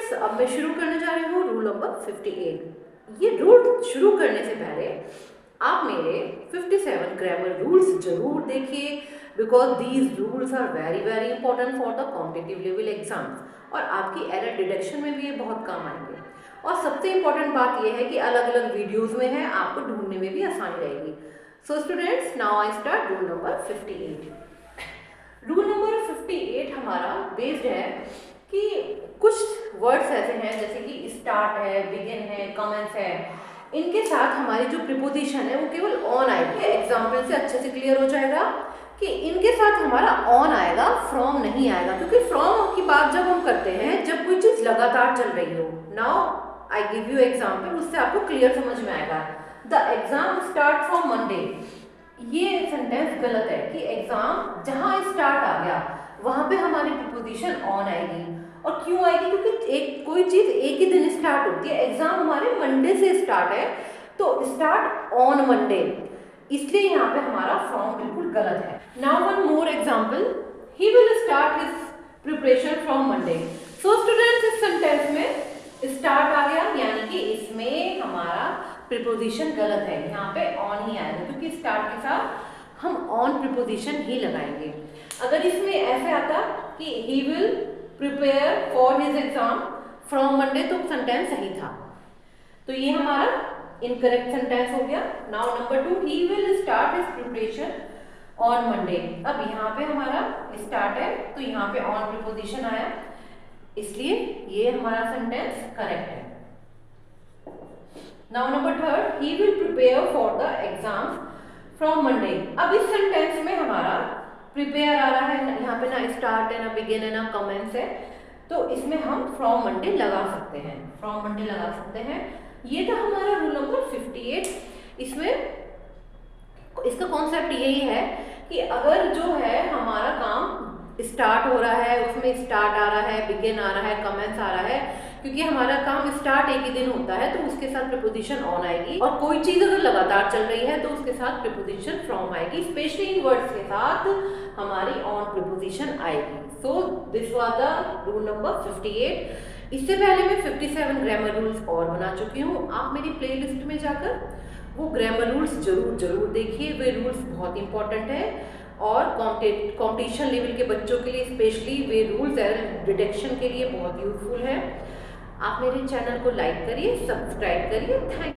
Students, अब मैं शुरू करने जा रही हूँ रूल नंबर 58। ये रूल शुरू करने से पहले आप मेरे 57 ग्रामर रूल्स जरूर देखिए, because these rules are very very important for the competitive level exams और आपकी एरर डिटेक्शन में भी ये बहुत काम आएंगे। और सबसे इम्पोर्टेंट बात यह है कि अलग अलग वीडियोस में है, आपको ढूंढने में भी आसानी रहेगी। So students, now I start rule number 58। Rule number 58 हमारा बेस्ड है कि कुछ वर्ड्स ऐसे हैं जैसे कि स्टार्ट है, बिगिन है, कमेंस है, इनके साथ हमारी जो प्रीपोजिशन है वो केवल ऑन आएगी। एग्जाम्पल से अच्छे से क्लियर हो जाएगा कि इनके साथ हमारा ऑन आएगा, फ्रॉम नहीं आएगा, क्योंकि फ्रॉम की बात जब हम करते हैं जब कोई चीज लगातार चल रही हो। Now I give you example, उससे आपको क्लियर समझ में आएगा। The exam start from Monday, ये सेंटेंस गलत है कि एग्जाम जहां स्टार्ट आ गया वहां पे हमारी प्रीपोजिशन ऑन आएगी। और क्यों आएगी? क्योंकि कोई चीज एक ही दिन स्टार्ट होती है। एग्जाम हमारे मंडे से स्टार्ट है तो स्टार्ट ऑन मंडे, इसलिए यहाँ पे हमारा फ्रॉम बिल्कुल गलत है। Now one more example, he will start his preparation from Monday. So students, इस सेंटेंस में स्टार्ट आ गया, यानी कि इसमें हमारा प्रीपोजिशन गलत है, यहाँ पे ऑन ही आएगा, क्योंकि स्टार्ट के साथ हम ऑन प्रीपोजिशन ही लगाएंगे। अगर इसमें ऐसे आता कि he will prepare for his exam from Monday, तो सेंटेंस सही था। तो ये हमारा इनकरेक्ट सेंटेंस हो गया। Now number 2, he will start his preparation on Monday. अब यहाँ पे हमारा स्टार्ट है तो यहाँ पे ऑन प्रीपोजिशन आया, इसलिए ये हमारा सेंटेंस करेक्ट है। Now number 3, he will prepare for the exam from Monday. अब इस सेंटेंस में हमारा प्रिपेयर आ रहा है, यहाँ पे ना स्टार्ट है, ना बिगिन है, ना कमेंस है, तो इसमें हम फ्रॉम मंडे लगा सकते हैं, फ्रॉम मंडे लगा सकते हैं। ये था हमारा रूल नंबर 58। इसमें इसका कॉन्सेप्ट यही है कि अगर जो है हमारा काम स्टार्ट हो रहा है, उसमें स्टार्ट आ रहा है, बिगिन आ रहा है, कमेंस आ रहा है, क्योंकि हमारा काम स्टार्ट एक ही दिन होता है तो उसके साथ प्रीपोजिशन ऑन आएगी। और कोई चीज अगर लगातार चल रही है तो उसके साथ प्रीपोजिशन फ्रॉम आएगी, स्पेशली इन वर्ड्स के साथ हमारी ऑन प्रीपोजिशन आएगी। So this was the rule number 58। इससे पहले मैं 57 ग्रामर रूल्स और बना चुकी हूँ। आप मेरी प्लेलिस्ट में जाकर वो ग्रामर रूल्स जरूर देखिए, वे रूल्स बहुत इंपॉर्टेंट है और कॉम्पिटिशन लेवल के बच्चों के लिए स्पेशली वे रूल्स एरर डिटेक्शन के लिए बहुत यूजफुल है। आप मेरे चैनल को लाइक करिए, सब्सक्राइब करिए। थैंक